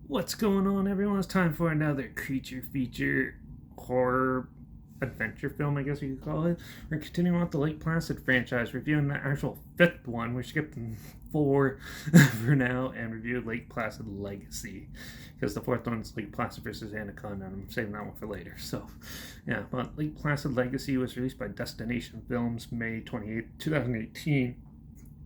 What's going on, everyone? It's time for another creature feature horror adventure film, I guess you could call it. We're continuing with the Lake Placid franchise, reviewing the actual fifth one. We skipped four for now and reviewed Lake Placid Legacy because the fourth one's Lake Placid versus Anaconda, and I'm saving that one for later. So, yeah, but Lake Placid Legacy was released by Destination Films May 28th, 2018.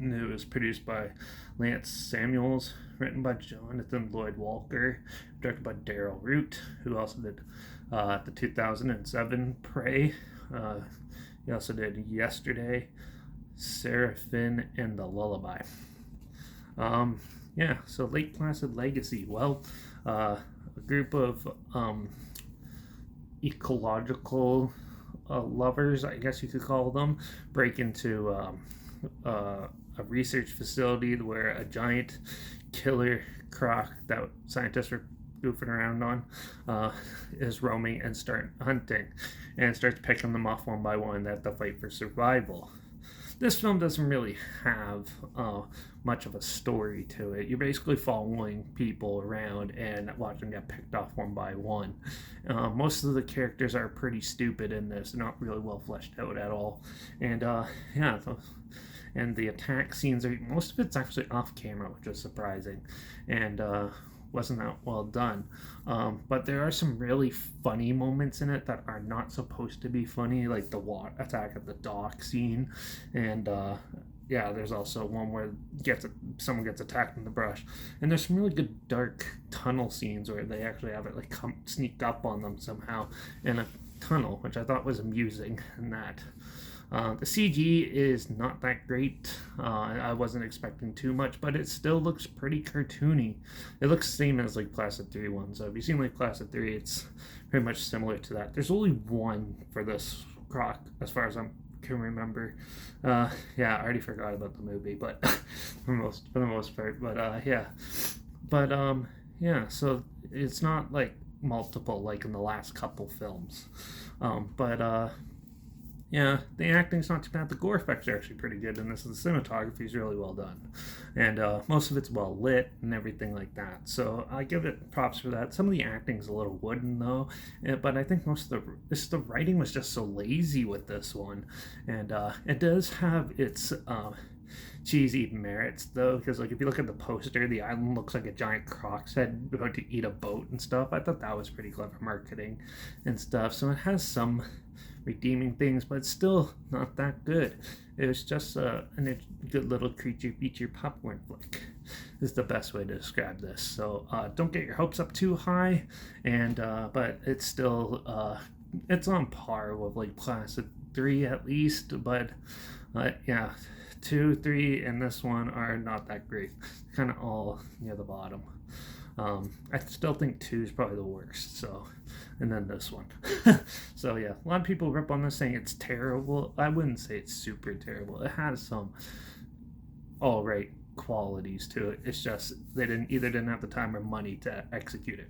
And it was produced by Lance Samuels, written by Jonathan Lloyd Walker, directed by Daryl Root, who also did the 2007 Prey. He also did Yesterday, Seraphim, and The Lullaby. Yeah, so Lake Placid Legacy. Well, a group of ecological lovers, I guess you could call them, break into a research facility where a giant killer croc that scientists were goofing around on is roaming and start hunting and starts picking them off one by one. They have to fight for survival. This film doesn't really have much of a story to it. You're basically following people around and watching them get picked off one by one. Most of the characters are pretty stupid in this, not really well fleshed out at all. And yeah, and the attack scenes are, most of it's actually off camera, which is surprising, and wasn't that well done. But there are some really funny moments in it that are not supposed to be funny, like the attack at the dock scene, and yeah, there's also one where someone gets attacked in the brush, and there's some really good dark tunnel scenes where they actually have it like sneak up on them somehow in a tunnel, which I thought was amusing in that. The CG is not that great. I wasn't expecting too much, but it still looks pretty cartoony. It looks the same as like Placid 3 one. So if you've seen like Placid 3, it's pretty much similar to that. There's only one for this croc, as far as I can remember. Yeah, I already forgot about the movie, but for the most part. But yeah, but yeah. So it's not like multiple like in the last couple films, but yeah, the acting's not too bad. The gore effects are actually pretty good, and the cinematography is really well done, and most of it's well lit and everything like that. So I give it props for that. Some of the acting's a little wooden though, but I think most of the writing was just so lazy with this one, and it does have its cheesy merits though, because like if you look at the poster, the island looks like a giant croc's head about to eat a boat and stuff. I thought that was pretty clever marketing and stuff. So it has some redeeming things, but it's still not that good. It was just a good little creature feature popcorn flick is the best way to describe this. So don't get your hopes up too high, and but it's still it's on par with like Placid 3 at least, but yeah, 2, 3, and this one are not that great. Kind of all near the bottom. I still think 2 is probably the worst. So, and then this one. So yeah, a lot of people rip on this saying it's terrible. I wouldn't say it's super terrible. It has some all right qualities to it. It's just they didn't have the time or money to execute it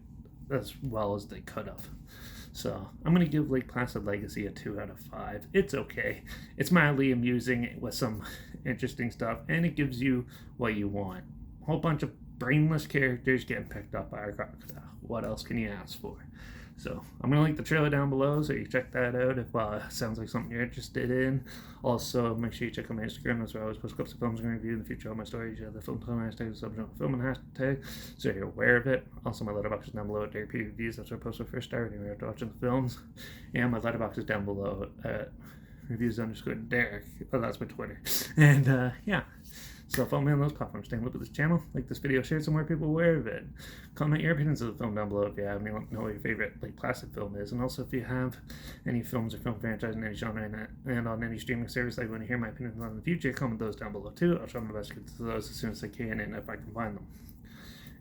as well as they could have. So I'm gonna give Lake Placid Legacy a 2 out of 5. It's okay. It's mildly amusing with some interesting stuff, and it gives you what you want. A whole bunch of brainless characters getting picked up by a crocodile. What else can you ask for? So I'm gonna link the trailer down below, so you check that out if it sounds like something you're interested in. Also, make sure you check out my Instagram. That's where I always post clips of films I'm going to review in the future. All my stories, the film tone hashtag, the subject film and hashtag, so you're aware of it. Also, my Letterbox is down below at Derek P Reviews. That's where I post my first star anywhere after watching the films. And my Letterbox is down below at reviews_Derek. Oh, that's my Twitter. And yeah. So follow me on those platforms. Stay in loop with this channel. Like this video, share it so more people are aware of it. Comment your opinions of the film down below if you have any. Let me know what your favorite Lake Placid film is. And also if you have any films or film franchise in any genre and on any streaming service that you want to hear my opinions on in the future, comment those down below too. I'll try my best to get to those as soon as I can and if I can find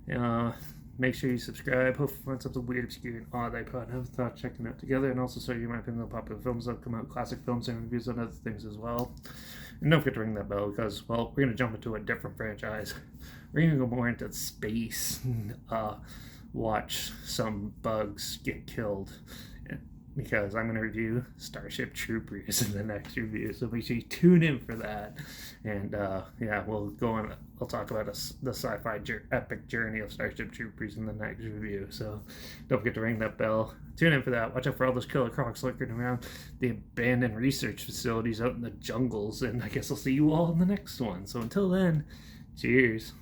them. Make sure you subscribe. Hopefully find something weird, obscure, and odd I probably never thought checking out together. And also show you my opinion on popular films that come out, classic films, and reviews on other things as well. And don't forget to ring that bell because, well, we're going to jump into a different franchise. We're going to go more into space and watch some bugs get killed because I'm going to review Starship Troopers in the next review. So make sure you tune in for that. And yeah, we'll go on. I'll talk about the sci-fi epic journey of Starship Troopers in the next review. So don't forget to ring that bell. Tune in for that. Watch out for all those killer crocs lurking around the abandoned research facilities out in the jungles. And I guess I'll see you all in the next one. So until then, cheers.